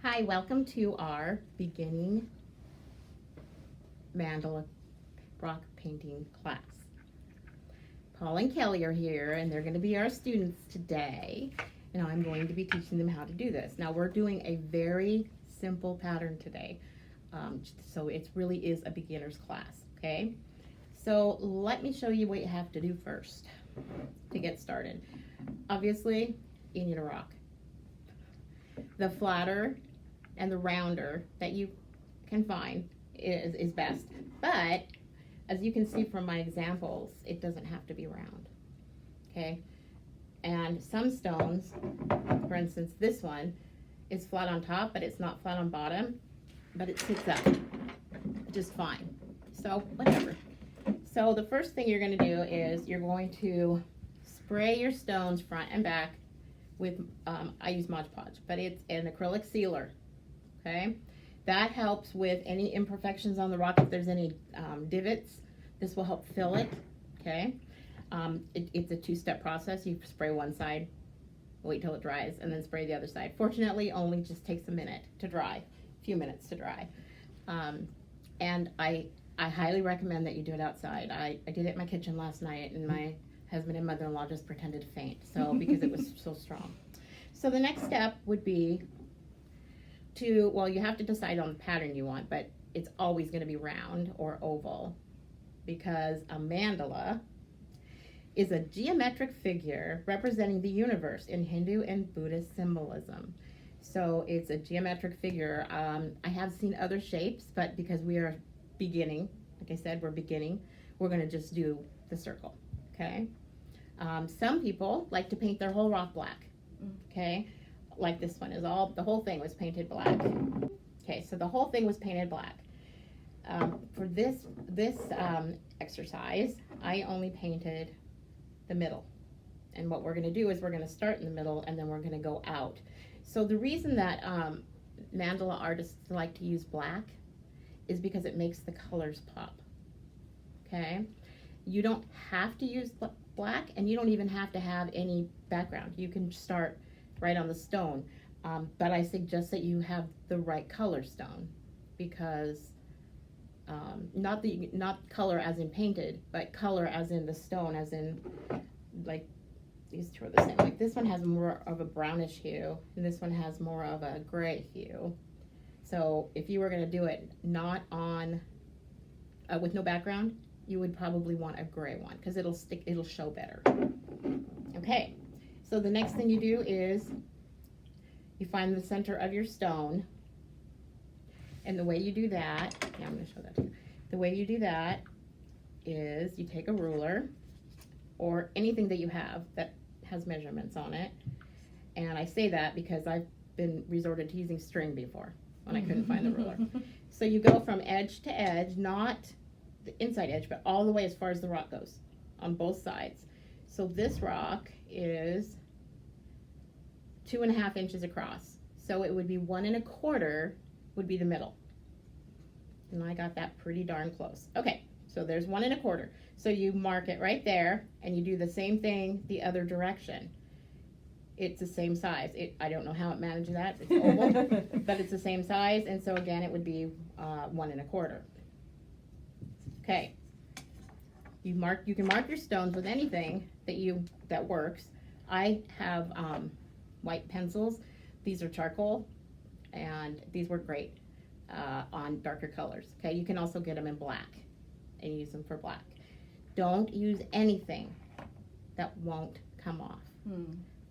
Hi, welcome to our beginning mandala rock painting class. Paul and Kelly are here and they're going to be our students today, and I'm going to be teaching them how to do this. Now we're doing a very simple pattern today, so it really is a beginner's class, okay? So let me show you what you have to do first to get started. Obviously, you need a rock. The flatter and the rounder that you can find is best, but as you can see from my examples, it doesn't have to be round, okay? And some stones, for instance this one, is flat on top, but it's not flat on bottom, but it sits up just fine, so whatever. So the first thing you're going to do is you're going to spray your stones front and back with, I use Mod Podge, but it's an acrylic sealer, okay? That helps with any imperfections on the rock. If there's any divots, this will help fill it, okay? It's a two-step process. You spray one side, wait till it dries, and then spray the other side. Fortunately, only just takes a minute to dry, a few minutes to dry. And I highly recommend that you do it outside. I did it in my kitchen last night, and my husband and mother-in-law just pretended to faint, so because it was so strong. So the next step would be well, you have to decide on the pattern you want, but it's always going to be round or oval, because a mandala is a geometric figure representing the universe in Hindu and Buddhist symbolism. So it's a geometric figure. I have seen other shapes, but because we are beginning, like I said, we're beginning, we're going to just do the circle, okay? Some people like to paint their whole rock black, okay? Like this one is the whole thing was painted black. Okay, so the whole thing was painted black. For this exercise, I only painted the middle. And what we're going to do is we're going to start in the middle and then we're going to go out. So the reason that mandala artists like to use black is because it makes the colors pop. Okay? You don't have to use black, and you don't even have to have any background. You can start right on the stone, but I suggest that you have the right color stone, because not color as in painted, but color as in the stone, as in like these two are the same. Like this one has more of a brownish hue, and this one has more of a gray hue. So if you were going to do it not on with no background, you would probably want a gray one, because it'll show better. Okay. So the next thing you do is you find the center of your stone, and the way you do that, yeah, I'm going to show that to you. The way you do that is you take a ruler or anything that you have that has measurements on it, and I say that because I've been resorted to using string before when I couldn't find the ruler. So you go from edge to edge, not the inside edge, but all the way as far as the rock goes on both sides. So this rock is 2.5 inches across. So it would be 1 1/4 would be the middle. And I got that pretty darn close. Okay, so there's 1 1/4. So you mark it right there, and you do the same thing the other direction. It's the same size. I don't know how it manages that. It's oval, but it's the same size, and so again it would be 1 1/4. Okay. You can mark your stones with anything that works. I have white pencils. These are charcoal, and these work great on darker colors. Okay, you can also get them in black and use them for black. Don't use anything that won't come off.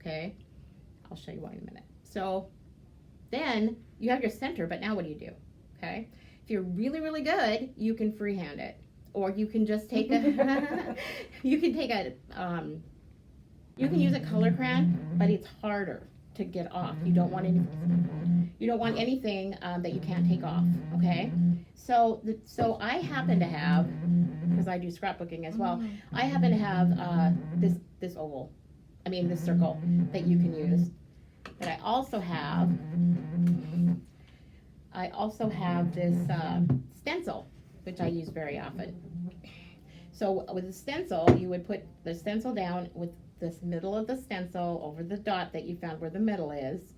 Okay, I'll show you why in a minute. So then you have your center, but now what do you do? Okay, if you're really, really good, you can freehand it. Or you can just take you can use a color crayon, but it's harder to get off. You don't want anything that you can't take off. Okay, so I happen to have, because I do scrapbooking as well, I happen to have this oval, this circle that you can use. But I also have this stencil, which I use very often. So with a stencil, you would put the stencil down with this middle of the stencil over the dot that you found where the middle is,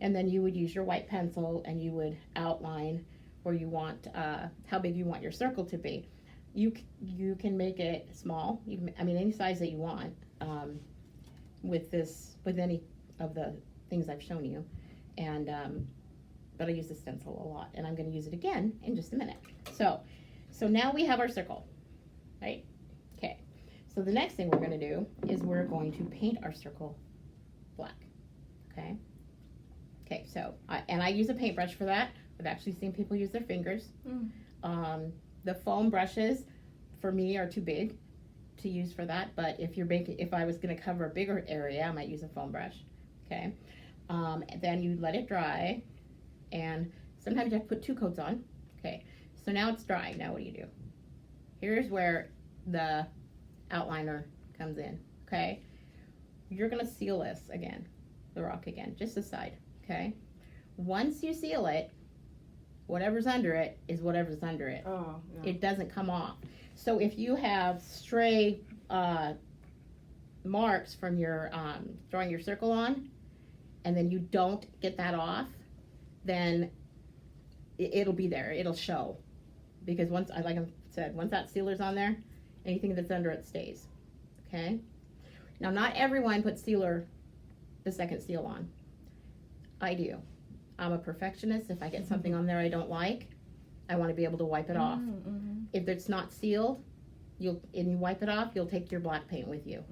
And then you would use your white pencil and you would outline where you want, how big you want your circle to be. You can make it small. I mean, any size that you want with any of the things I've shown you. And, but I use the stencil a lot, and I'm going to use it again in just a minute. So now we have our circle, right? Okay. So the next thing we're going to do is we're going to paint our circle black. Okay. Okay. So I use a paintbrush for that. I've actually seen people use their fingers. The foam brushes for me are too big to use for that, but if I was going to cover a bigger area, I might use a foam brush. Okay. Then you let it dry, and sometimes you have to put 2 coats on. Okay. So now it's dry. Now what do you do? Here's where the outliner comes in. Okay. You're going to seal this again, the rock again, just the side. Okay. Once you seal it, whatever's under it is whatever's under it. Oh, yeah. It doesn't come off. So if you have stray marks from your drawing your circle on, and then you don't get that off, then it'll be there. It'll show. Because once, like I said, once that sealer's on there, anything that's under it stays. Okay? Now, not everyone puts the second seal on. I do. I'm a perfectionist. If I get something on there I don't like, I want to be able to wipe it off. If it's not sealed, you wipe it off, you'll take your black paint with you.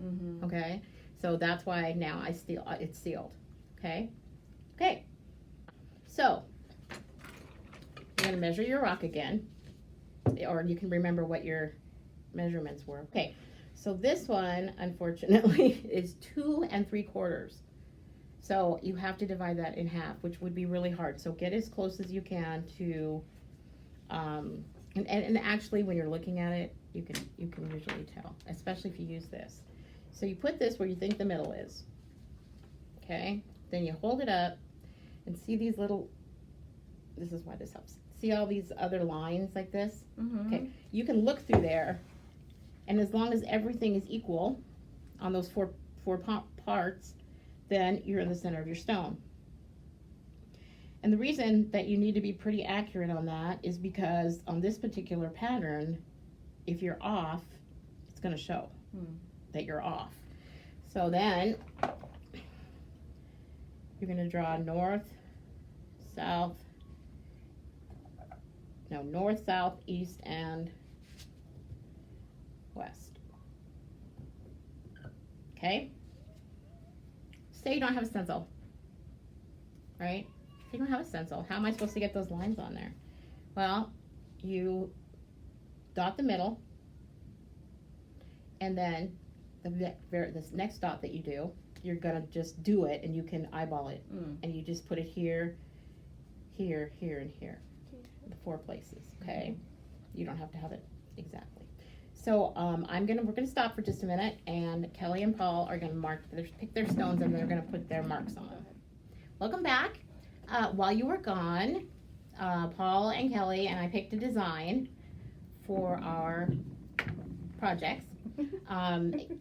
Okay? So that's why now it's sealed. Okay? Okay. So, you're going to measure your rock again, or you can remember what your measurements were. Okay. So this one, unfortunately, is 2 3/4. So you have to divide that in half, which would be really hard. So get as close as you can to, and actually when you're looking at it, you can usually tell, especially if you use this. So you put this where you think the middle is. Okay. Then you hold it up and see these little, this is why this helps. See all these other lines like this? Okay. You can look through there, and as long as everything is equal on those four parts, then you're in the center of your stone. And the reason that you need to be pretty accurate on that is because on this particular pattern, if you're off, it's going to show that you're off. So then you're going to draw north, south, east, and west. Okay? Say you don't have a stencil, right? You don't have a stencil. How am I supposed to get those lines on there? Well, you dot the middle, and then this next dot that you do, you're gonna just do it, and you can eyeball it, and you just put it here, here, here, and here, the 4 places. Okay, you don't have to have it exactly. So we're gonna stop for just a minute, and Kelly and Paul are gonna pick their stones, and they're gonna put their marks on them. Welcome back. While you were gone, Paul and Kelly and I picked a design for our projects.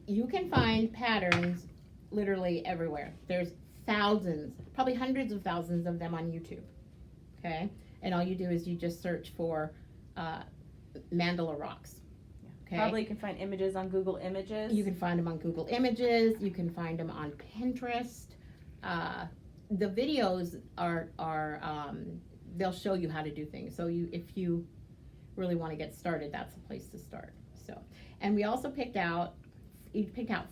You can find patterns literally everywhere. There's thousands, probably hundreds of thousands of them on YouTube. Okay, and all you do is you just search for mandala rocks. Okay. Probably you can find images on Google Images. You can find them on Google Images. You can find them on Pinterest. The videos are they'll show you how to do things. So if you really want to get started, that's the place to start. So, and we also picked out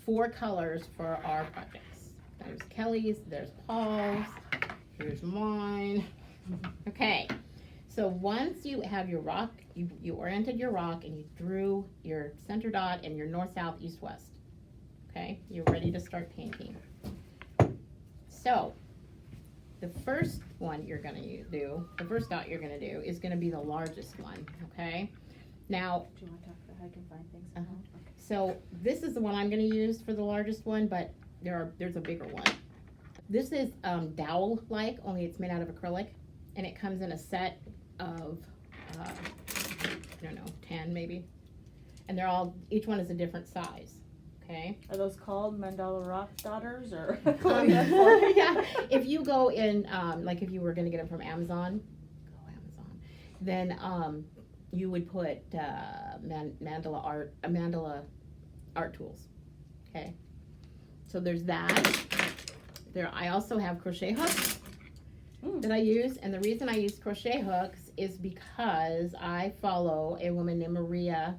4 colors for our projects. There's Kelly's, there's Paul's, here's mine. Okay. So once you have your rock, you oriented your rock and you drew your center dot and your north, south, east, west. Okay, you're ready to start painting. So the first one you're going to do, the first dot you're going to do is going to be the largest one. Okay. Now, do you want to talk about how I can find things? Okay. So this is the one I'm going to use for the largest one, but there's a bigger one. This is dowel-like, only it's made out of acrylic, and it comes in a set of, I don't know, 10 maybe. And each one is a different size, Okay. Are those called Mandala Rock Daughters or? Yeah. If you go in, like if you were gonna get them from Amazon, go Amazon. Then you would put Mandala art tools. Okay. So there's that. There, I also have crochet hooks that I use, and the reason I use crochet hooks is because I follow a woman named Maria.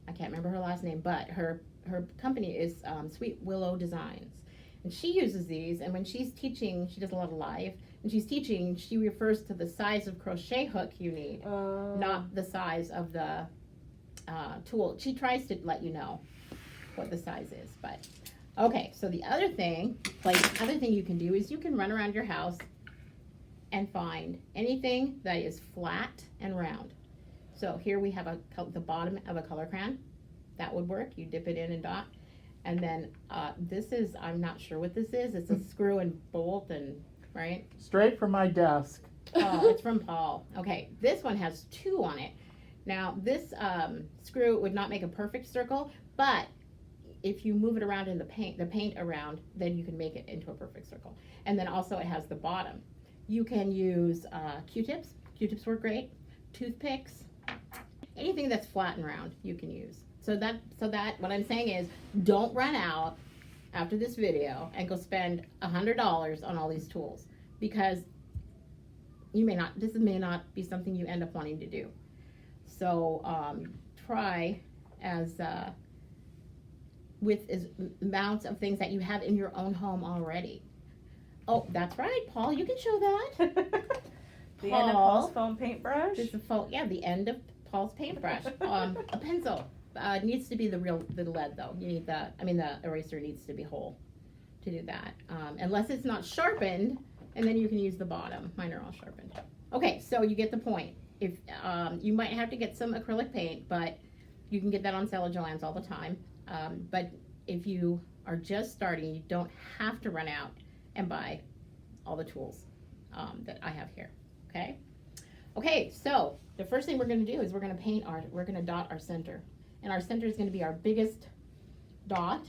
I can't remember her last name, but her company is Sweet Willow Designs, and she uses these. And when she's teaching, she does a lot of live, and she's teaching. She refers to the size of crochet hook you need, not the size of the tool. She tries to let you know what the size is, but okay. So the other thing you can do is you can run around your house and find anything that is flat and round. So here we have the bottom of a color crayon. That would work. You dip it in and dot. And then this is, I'm not sure what this is. It's a screw and bolt and, right? Straight from my desk. Oh, it's from Paul. Okay, this one has 2 on it. Now this screw would not make a perfect circle, but if you move it around in the paint around, then you can make it into a perfect circle. And then also it has the bottom. You can use Q-tips. Q-tips work great. Toothpicks. Anything that's flat and round, you can use. So that what I'm saying is, don't run out after this video and go spend $100 on all these tools, because this may not be something you end up wanting to do. So try with as amounts of things that you have in your own home already. Oh, that's right, Paul. You can show that. The end of Paul's foam paintbrush. The end of Paul's paintbrush. A pencil needs to be the lead though. You need the eraser needs to be whole to do that. Unless it's not sharpened, and then you can use the bottom. Mine are all sharpened. Okay, so you get the point. If you might have to get some acrylic paint, but you can get that on sale at Joann's all the time. But if you are just starting, you don't have to run out and buy all the tools that I have here. Okay. Okay, so the first thing we're going to do is we're going to dot our center, and our center is going to be our biggest dot.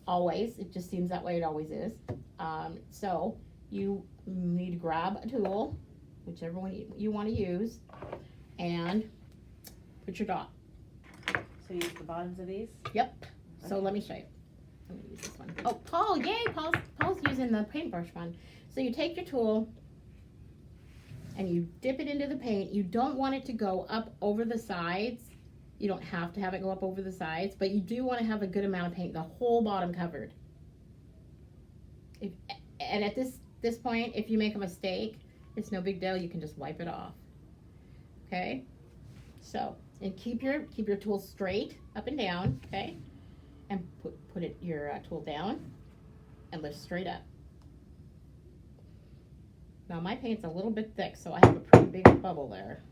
Always, it just seems that way. It always is. So you need to grab a tool, whichever one you want to use, and put your dot. So use the bottoms of these? Yep. So let me show you. I'm going to use this one. Oh, Paul, yay! Paul's using the paintbrush one. So you take your tool and you dip it into the paint. You don't want it to go up over the sides. You don't have to have it go up over the sides, but you do want to have a good amount of paint, the whole bottom covered. And at this point, if you make a mistake, it's no big deal. You can just wipe it off. Okay? So, and keep your tool straight up and down, okay? And put your tool down and lift straight up. Now my paint's a little bit thick, so I have a pretty big bubble there.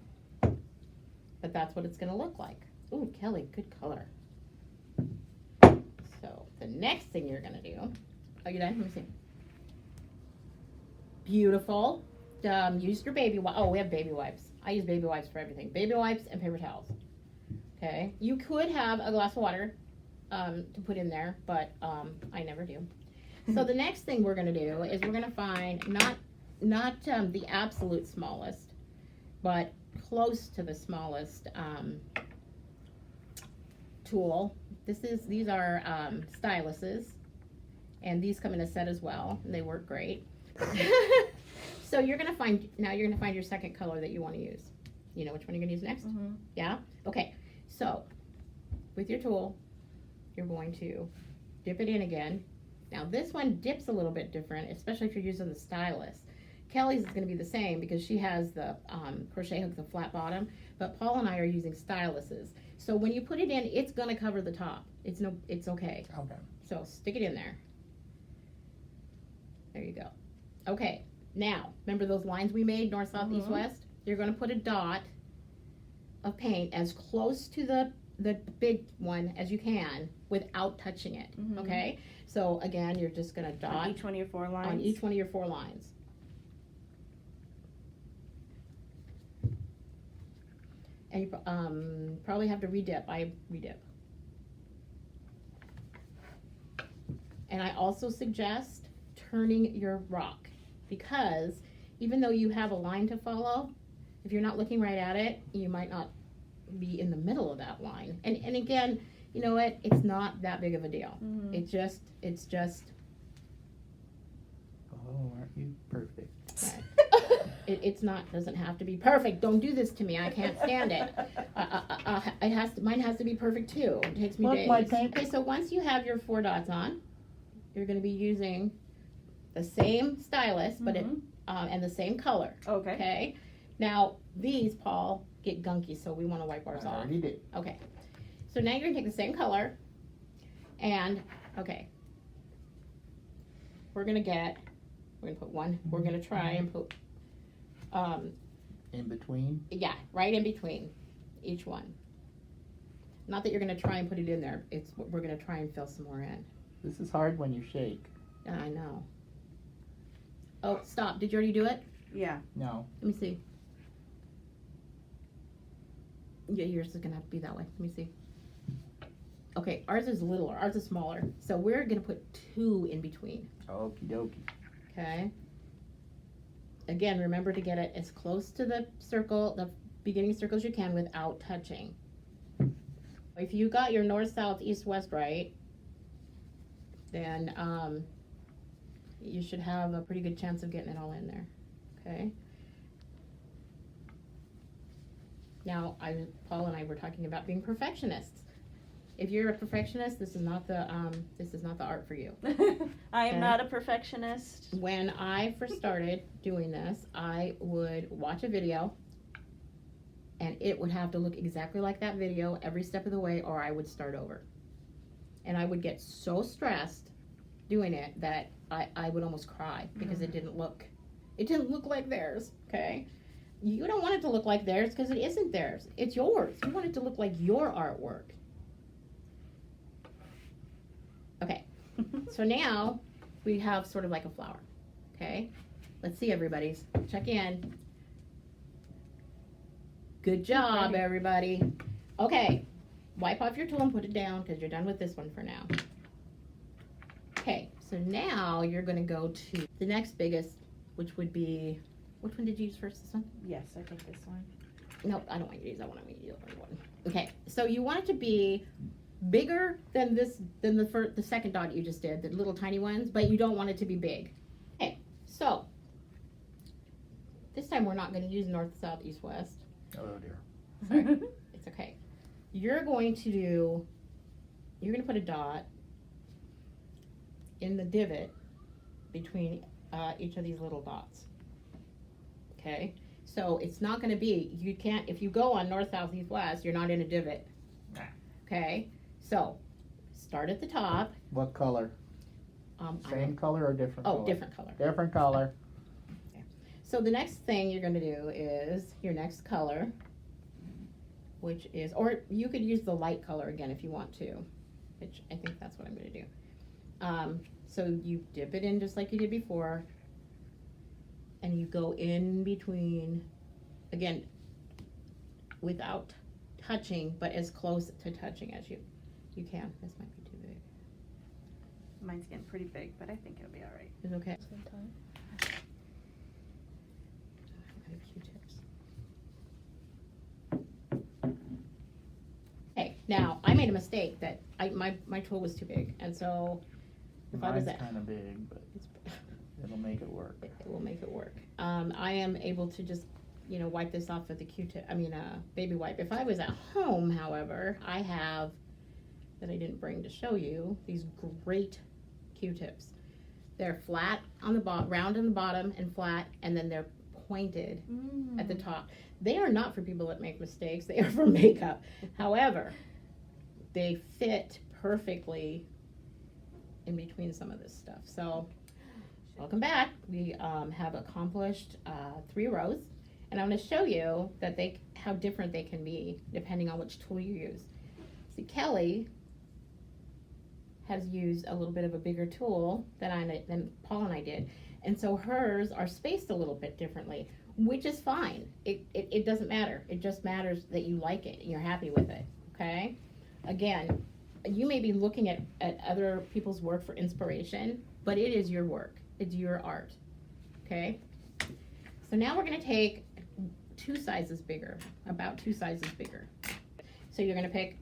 But that's what it's going to look like. Ooh, Kelly, good color. So the next thing you're going to do, oh, you done? Let me see. Beautiful. Use your baby wipes. Oh, we have baby wipes. I use baby wipes for everything. Baby wipes and paper towels. Okay. You could have a glass of water to put in there, but I never do. So the next thing we're going to do is we're going to find not the absolute smallest, but close to the smallest tool. These are Styluses, and these come in a set as well, and they work great. So you're gonna find your second color that you want to use. You know which one you're gonna use next? Mm-hmm. Yeah? Okay. So with your tool, you're going to dip it in again. Now this one dips a little bit different, especially if you're using the stylus. Kelly's is going to be the same because she has the crochet hook, the flat bottom, but Paul and I are using Styluses. So when you put it in, it's going to cover the top. It's okay. Okay. So stick it in there. There you go. Okay. Now, remember those lines we made, north, south, east, west? You're going to put a dot of paint as close to the big one as you can without touching it. Okay? So again, you're just going to dot on each one of your 4 lines. On each one of your 4 lines. And you probably have to redip. I redip. And I also suggest turning your rock, because even though you have a line to follow, if you're not looking right at it, you might not be in the middle of that line. And again, you know what? It's not that big of a deal. Mm-hmm. It's just. Oh, aren't you perfect? It's not, doesn't have to be perfect. Don't do this to me. I can't stand it. Mine has to be perfect too. It takes me Look, days. my paint. Okay, so once you have your 4 dots on, you're going to be using the same stylus, but it, and the same color. Okay. Okay. Now these, Paul, get gunky, so we want to wipe ours I off. already did. Okay. So now you're going to take the same color, and okay, we're going to put one. We're going to try and put. In between. Yeah, right in between each one. Not that you're going to try and put it in there. We're going to try and fill some more in. This is hard when you shake. I know. Oh, stop. Did you already do it? Yeah. No. Let me see. Yeah, yours is going to have to be that way. Let me see. Okay, ours is littler. Ours is smaller. So we're going to put 2 in between. Okie dokie. Okay. Again, remember to get it as close to the circle, the beginning circle as you can without touching. If you got your north, south, east, west right, then you should have a pretty good chance of getting it all in there. Okay. Now, Paul and I were talking about being perfectionists. If you're a perfectionist, this is not the art for you. I am Okay. not a perfectionist. When I first started doing this, I would watch a video, and it would have to look exactly like that video every step of the way, or I would start over. And I would get so stressed doing it that I would almost cry because it didn't look like theirs. Okay, you don't want it to look like theirs because it isn't theirs. It's yours. You want it to look like your artwork. Okay, so now we have sort of like a flower. Okay, let's see, everybody's. Check in. Good job, everybody. Okay, wipe off your tool and put it down because you're done with this one for now. Okay, so now you're going to go to the next biggest, which would be, which one did you use first, this one? Yes, I think this one. No, I don't want you to use that one. I want you to use the other one. Okay, so you want it to be bigger than the second dot you just did, the little tiny ones, but you don't want it to be big. Okay, so this time we're not going to use north, south, east, west. Oh dear. Sorry, it's okay. You're going to put a dot in the divot between each of these little dots. Okay, so it's not going to be, you can't, if you go on north, south, east, west, you're not in a divot. Okay, so start at the top. What color? Same color or different color? Oh, different color. Different color. Okay. So the next thing you're going to do is your next color, which is, or you could use the light color again if you want to, which I think that's what I'm going to do. So you dip it in just like you did before, and you go in between, again, without touching, but as close to touching as you can. This might be too big. Mine's getting pretty big, but I think it'll be all right. It's okay. Same time. I have Q-tips. Okay, now I made a mistake that my tool was too big, and so if I was Mine's at, kind of big, but it'll make it work. it will make it work. I am able to just, wipe this off with a Q-tip, baby wipe. If I was at home, however, I have, that I didn't bring to show you, these great Q-tips. They're flat on the bottom, round on the bottom and flat, and then they're pointed at the top. They are not for people that make mistakes. They are for makeup. However, they fit perfectly in between some of this stuff. So, welcome back. We have accomplished 3 rows, and I'm going to show you that how different they can be depending on which tool you use. See, Kelly has used a little bit of a bigger tool than Paul and I did, and so hers are spaced a little bit differently, which is fine. It doesn't matter. It just matters that you like it and you're happy with it. Okay. Again, you may be looking at other people's work for inspiration, but it is your work. It's your art. Okay? So now we're going to take 2 sizes bigger, about 2 sizes bigger. So you're going to pick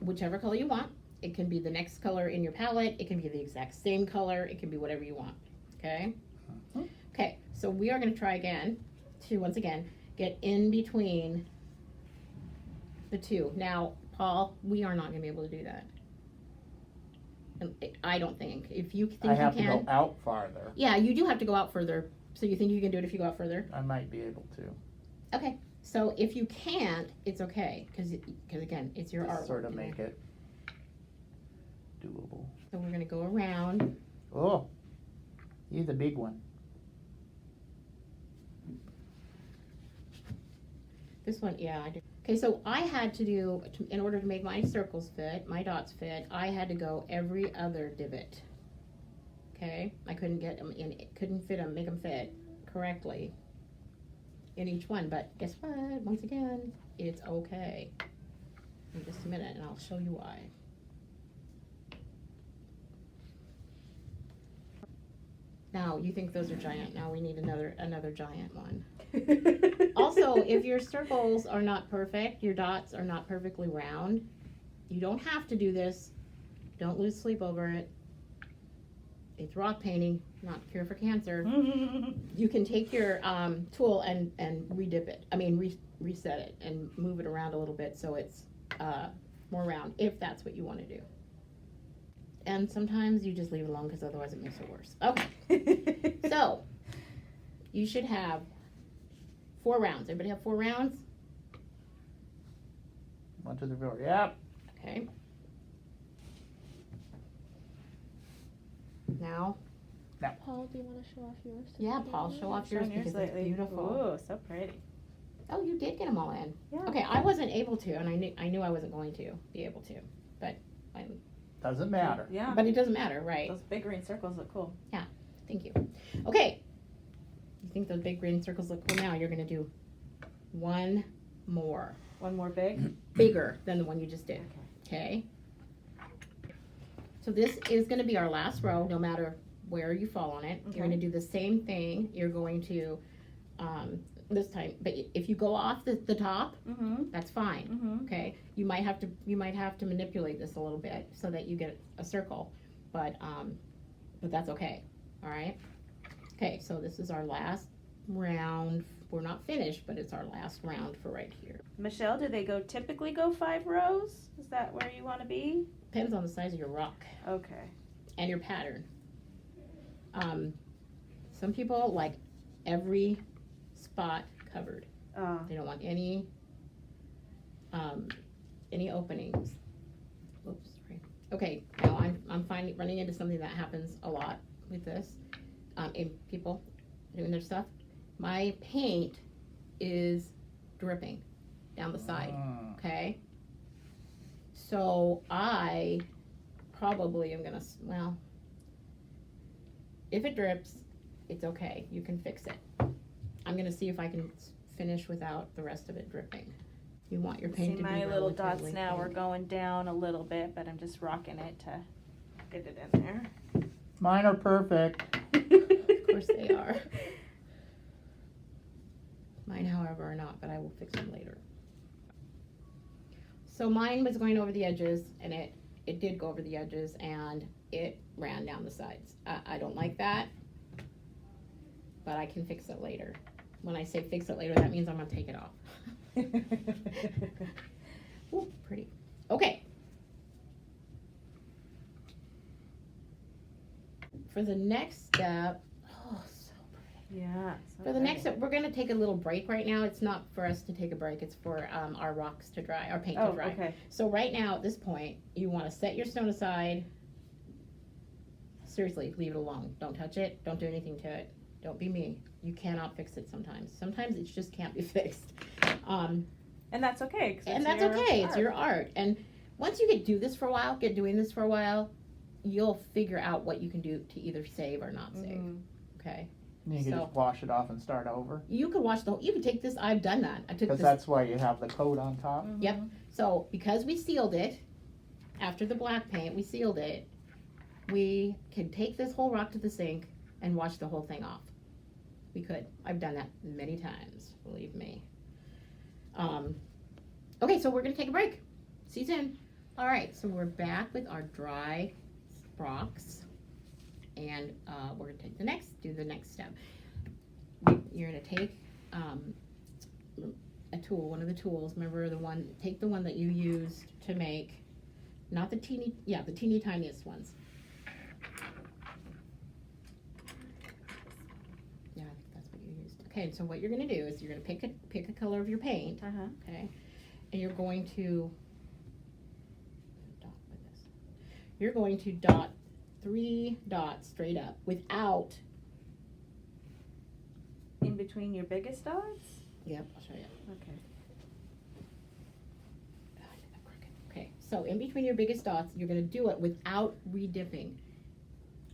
whichever color you want. It can be the next color in your palette. It can be the exact same color. It can be whatever you want. Okay? Okay, so we are going to try again to, once again, get in between the 2. Now, Paul, we are not going to be able to do that. I don't think. If you think I have you to can. go out farther. Yeah, you do have to go out further. So you think you can do it if you go out further? I might be able to. Okay. So if you can't, it's okay. Because again, it's your art. Sort of make it doable. So we're going to go around. Oh, he's a big one. This one, yeah, I did. Okay, so I had to do, in order to make my circles fit, my dots fit, I had to go every other divot. Okay, I couldn't get them in, couldn't fit them, make them fit correctly in each one. But guess what? Once again, it's okay. In just a minute, and I'll show you why. Now you think those are giant. Now we need another giant one. Also, if your circles are not perfect, your dots are not perfectly round, you don't have to do this. Don't lose sleep over it. It's rock painting, not cure for cancer. You can take your tool and redip it. I mean, reset it and move it around a little bit so it's more round, if that's what you want to do. And sometimes you just leave it alone because otherwise it makes it worse. Okay. So, you should have 4 rounds. Everybody have 4 rounds? 1, 2, 3, 4. Yep. Okay. Now. Paul, do you want to show off yours? Yeah, Paul, show off yours because it's beautiful. Ooh, so pretty. Oh, you did get them all in. Yeah. Okay, I wasn't able to, and I knew I wasn't going to be able to, but Doesn't matter. Yeah. But it doesn't matter, right? Those big green circles look cool. Thank you. Okay. You think those big green circles look cool? Now you're going to do one more. One more big? Bigger than the one you just did. Okay. So this is going to be our last row, no matter where you fall on it. Okay. You're going to do the same thing. You're going to, this time, but if you go off the top, that's fine. Okay. You might have to manipulate this a little bit so that you get a circle, but that's okay. All right. Okay. So this is our last round. We're not finished, but it's our last round for right here. Michelle, do they typically go 5 rows? Is that where you want to be? Depends on the size of your rock. Okay. And your pattern. Some people like every spot covered. They don't want any openings. Oops, sorry. Okay, now I'm running into something that happens a lot with this. In people doing their stuff. My paint is dripping down the side. Okay. So I probably am gonna, well, if it drips, it's okay. You can fix it. I'm gonna see if I can finish without the rest of it dripping. You want your paint See, to be my little dots relatively now thin. are going down a little bit, but I'm just rocking it to get it in there. Mine are perfect. Of course they are. Mine, however, are not, but I will fix them later. So mine was going over the edges, and it did go over the edges, and it ran down the sides. I don't like that, but I can fix it later. When I say fix it later, that means I'm going to take it off. Ooh, pretty. Okay. For the next step, oh, so pretty. Yeah. For the next step, we're going to take a little break right now. It's not for us to take a break. It's for our rocks to dry, our paint to dry. Okay. So right now, at this point, you want to set your stone aside. Seriously, leave it alone. Don't touch it. Don't do anything to it. Don't be me. You cannot fix it sometimes. Sometimes it just can't be fixed. And that's okay. And that's okay. It's your art. And once you get doing this for a while, you'll figure out what you can do to either save or not save. Okay. You can just wash it off and start over. You can wash you can take this. I've done that. I took Because this. that's why you have the coat on top. Yep. So because we sealed it, after the black paint, we sealed it, we can take this whole rock to the sink and wash the whole thing off. We could. I've done that many times, believe me. Okay, so we're gonna take a break. See you soon. All right, so we're back with our dry rocks, and we're gonna take do the next step. You're gonna take a tool, one of the tools. Remember take the one that you used to make, not the teeny tiniest ones. Yeah, I think that's what you used. Okay, so what you're gonna do is you're gonna pick a color of your paint. Okay, and you're going to dot 3 dots straight up without. In between your biggest dots? Yep, I'll show you. Okay. Okay, so in between your biggest dots, you're gonna do it without re-dipping.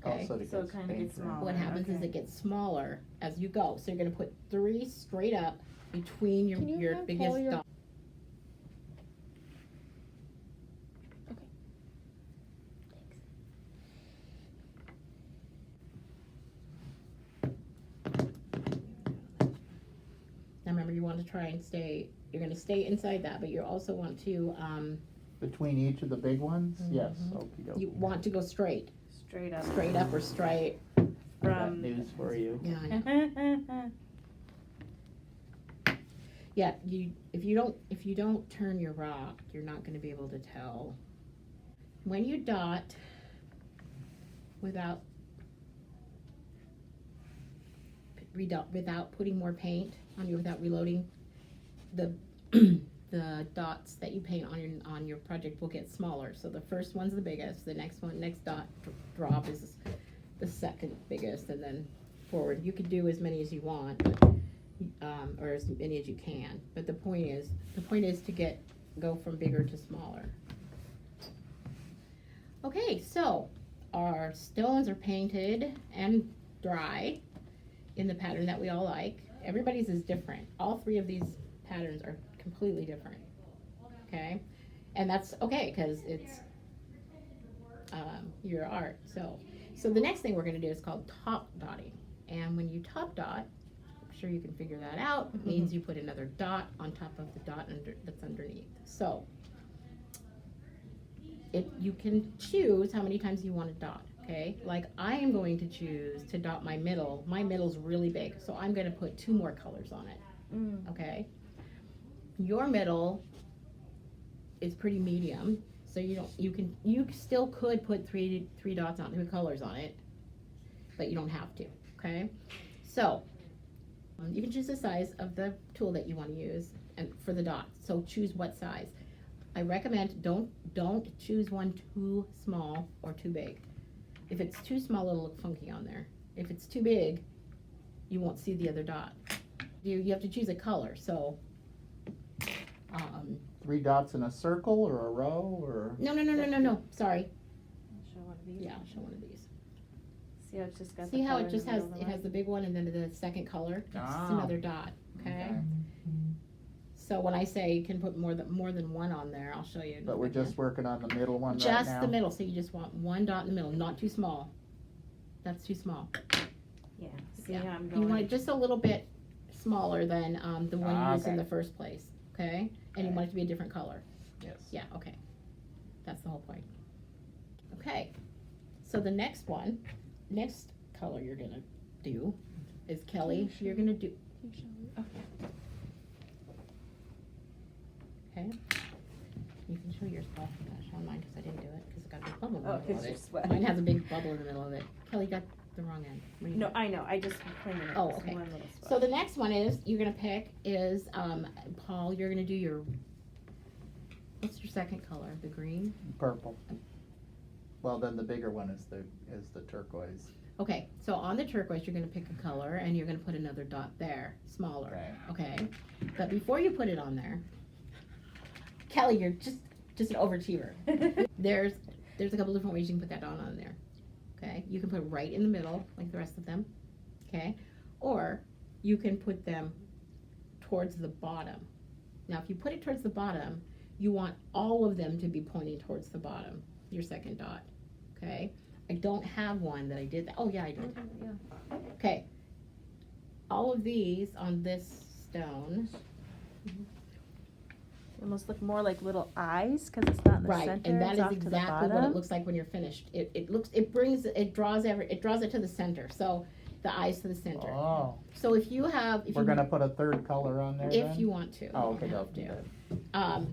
Okay, Also, So it kind of gets smaller. what happens is okay. it gets smaller as you go. So you're gonna put 3 straight up between Can you your have biggest all your- dots. Now remember, you want to try and you're gonna stay inside that, but you also want to, Between each of the big ones? Yes, Mhm. okey-dokey. you want to go straight Straight up. or straight. I got From. news for you. Yeah, I know. Yeah, if you don't turn your rock, you're not gonna be able to tell. When you dot without putting more paint on you, without reloading, the the dots that you paint on your project will get smaller. So the first one's the biggest, the next dot drop is the second biggest, and then forward. You could do as many as you want, or as many as you can. But the point is to go from bigger to smaller. Okay, so our stones are painted and dry in the pattern that we all like. Everybody's is different. All 3 of these patterns are completely different. Okay, and that's okay because it's your art. So the next thing we're going to do is called top dotting. And when you top dot, I'm sure you can figure that out. It means you put another dot on top of the dot that's underneath. So you can choose how many times you want to dot. Okay, like I am going to choose to dot my middle. My middle's really big, so I'm going to put 2 more colors on it. Okay, your middle is pretty medium, so you still could put three dots on 3 colors on it, but you don't have to. Okay, so you can choose the size of the tool that you want to use and for the dots. So choose what size. I recommend don't choose one too small or too big. If it's too small, it'll look funky on there. If it's too big, you won't see the other dot. You have to choose a color. So 3 dots in a circle or a row or? no. Sorry. I'll show one of these. Yeah, I'll show one of these. See how it's just got See the how color it in just the has middle of the line? the big one and then the second color. It's just Ah. another dot. Okay. So when I say you can put more than one on there, I'll show you. But we're just working on the middle one right just now? the middle. So you just want 1 dot in the middle, not too small. That's too small. Yeah. See Yeah. how I'm going? You want it just a little bit smaller than the one you used in Okay. the first place. Okay. And you want it to be a different color. Yes. Yeah, okay. That's the whole point. Okay, so the next color you're gonna do is Kelly, you're gonna do, Can you show me? okay? You can show yours, Paul. I'm not showing mine because I didn't do it, because it got a big bubble in the Oh, middle because of you're it. sweating. Mine has a big bubble in the middle of it. Kelly got the wrong end. What do you No, do? I know. I just cleaned it up. Oh, It's okay. one little spot. So the next one you're gonna pick is, Paul, you're gonna do what's your second color, the green? Purple. Well, then the bigger one is the turquoise. Okay, so on the turquoise, you're gonna pick a color and you're gonna put another dot there, smaller, okay? But before you put it on there, Kelly, you're just an overachiever. There's a couple different ways you can put that dot on there, okay? You can put it right in the middle, like the rest of them, okay? Or you can put them towards the bottom. Now, if you put it towards the bottom, you want all of them to be pointing towards the bottom, your second dot, okay? I don't have one that I did, oh yeah, I did, Yeah. okay. All of these on this stone, They almost look more like little eyes because it's not in the right, center. and that it's is off to the exactly what it bottom. looks like when you're finished. It draws it to the center, so the eyes to the center. Oh, So if you have, if we're you, gonna put a third color on there then? if you want to, Oh, you okay, don't no, have to. okay.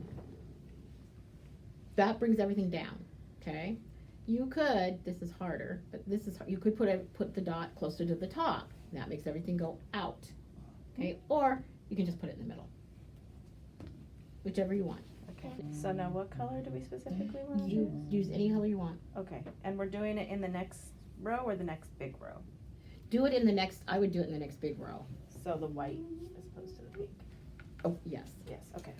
That brings everything down, okay? You could, this is harder, but you could put the dot closer to the top. That makes everything go out, okay? Or you can just put it in the middle. Whichever you want. Okay. So now what color do we specifically want to You use any color you want. Okay. And we're doing it in the next row or the next big row? Do it in the next, I would do it in the next big row. So the white as opposed to the pink. Oh, yes. Yes. Okay.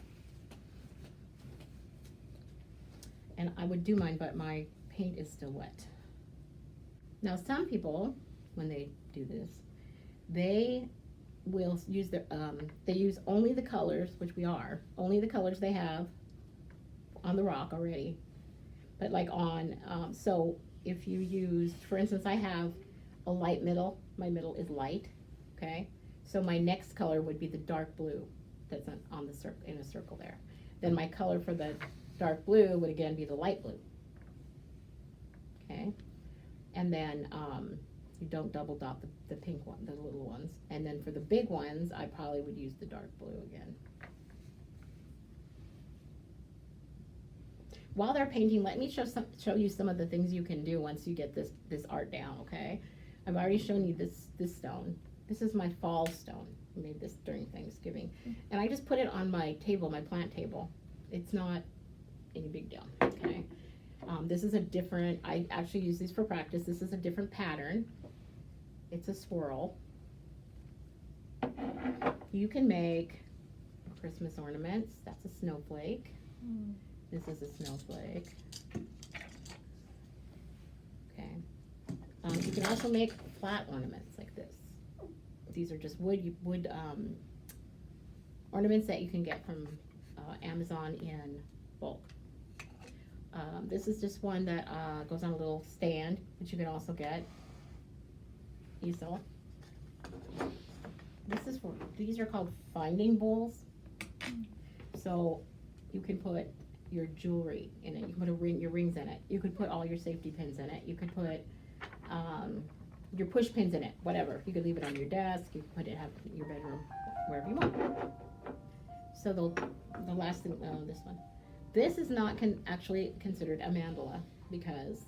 And I would do mine, but my paint is still wet. Now, some people, when they do this, they will use they use only the colors, which we are, only the colors they have on the rock already. But like on, so if you use, for instance, I have a light middle, my middle is light, okay? So my next color would be the dark blue that's on the circle, in a circle there. Then my color for the dark blue would again be the light blue. Okay, and then you don't double dot the pink one, the little ones. And then for the big ones, I probably would use the dark blue again. While they're painting, let me show you some of the things you can do once you get this art down, okay? I've already shown you this stone. This is my fall stone. I made this during Thanksgiving. And I just put it on my table, my plant table. It's not any big deal, okay? This is a different, I actually use these for practice. This is a different pattern. It's a swirl. You can make Christmas ornaments. That's a snowflake. This is a snowflake. Okay. You can also make flat ornaments like this. These are just wood ornaments that you can get from Amazon in bulk. This is just one that goes on a little stand, which you can also get. Easel. These are called finding bowls. So you can put your jewelry in it. You can put your rings in it. You could put all your safety pins in it. You could put your push pins in it. Whatever. You could leave it on your desk. You could put it in your bedroom, wherever you want. So the last thing, this one. This is not actually considered a mandala because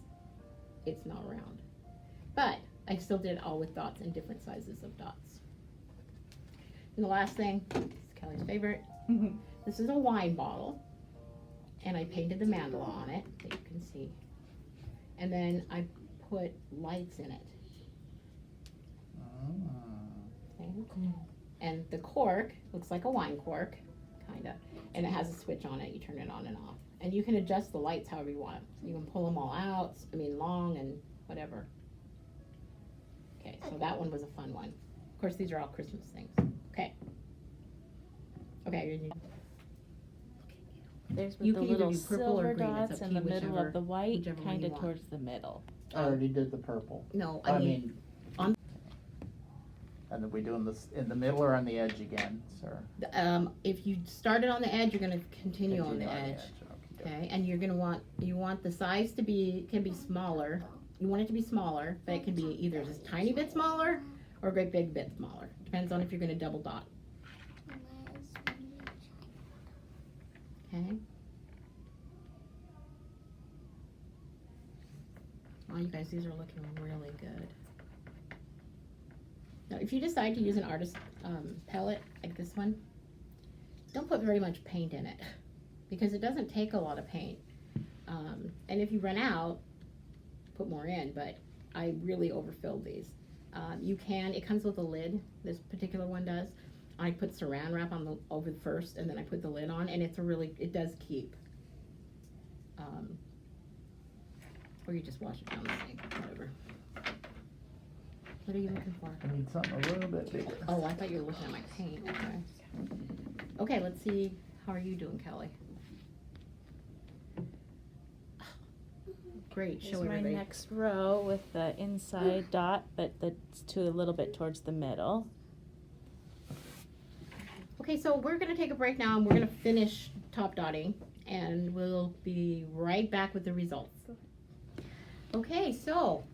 it's not round. But I still did it all with dots and different sizes of dots. And the last thing, this is Kelly's favorite. This is a wine bottle. And I painted the mandala on it, that you can see. And then I put lights in it. Okay. And the cork looks like a wine cork, kind of. And it has a switch on it. You turn it on and off. And you can adjust the lights however you want. So you can pull them all out, long and whatever. Okay, so that one was a fun one. Of course, these are all Christmas things. Okay. Okay, There's with you the can either little do purple or silver green. It's dots up in to the you, middle of the white, whichever one kind you of want. towards the middle. I already did the purple. No, I mean, and are we doing this in the middle or on the edge again, sir? if you started on the edge, you're going to continue on the edge. Okay, and you want the size to can be smaller. You want it to be smaller, but it can be either just a tiny bit smaller or a great big bit smaller. Depends on if you're going to double dot. Okay. Oh, you guys, these are looking really good. Now, if you decide to use an artist palette like this one, don't put very much paint in it because it doesn't take a lot of paint. And if you run out, put more in, but I really overfilled these. It comes with a lid, this particular one does. I put saran wrap on over first, and then I put the lid on, and it does keep. Or you just wash it down the sink, whatever. What are you looking for? I need something a little bit bigger. Oh, I thought you were looking at my paint. Okay. Okay, let's see. How are you doing, Kelly? Great, Here's show my everybody. next row with the inside dot, but that's to a little bit towards the middle. Okay, so we're gonna take a break now and we're gonna finish top dotting and we'll be right back with the results. Okay, so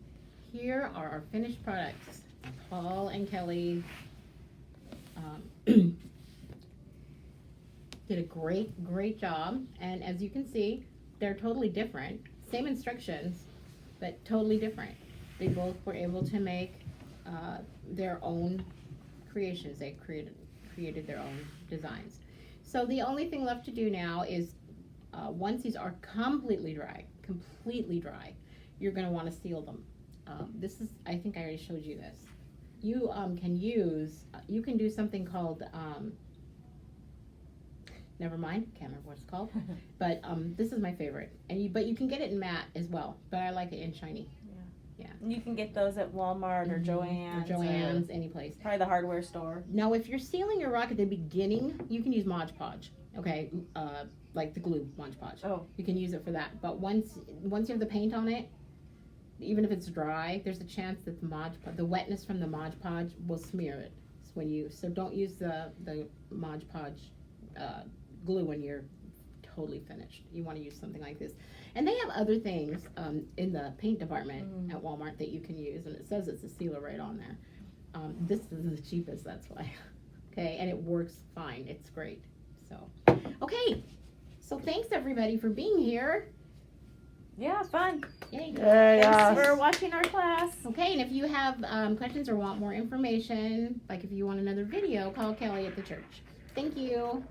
here are our finished products. Paul and Kelly did a great job, and as you can see, they're totally different. Same instructions, but totally different. They both were able to make their own creations. They created their own designs. So the only thing left to do now is once these are completely dry, you're going to want to seal them. This is, I think I already showed you this. You you can do something called, never mind, can't remember what it's called, but this is my favorite. And but you can get it in matte as well, but I like it in shiny. You can get those at Walmart or Joann's. Or Joann's, any place. Probably the hardware store. Now, if you're sealing your rock at the beginning, you can use Mod Podge. Okay, like the glue Mod Podge. Oh. You can use it for that. But once you have the paint on it, even if it's dry, there's a chance that the wetness from the Mod Podge will smear it. So don't use the Mod Podge glue when you're totally finished. You want to use something like this. And they have other things in the paint department at Walmart that you can use, and it says it's a sealer right on there. This is the cheapest, that's why. Okay, and it works fine. It's great. So, okay. So thanks everybody for being here. Yeah, fun. Yay. Thanks for watching our class. Okay, and if you have questions or want more information, like if you want another video, call Kelly at the church. Thank you.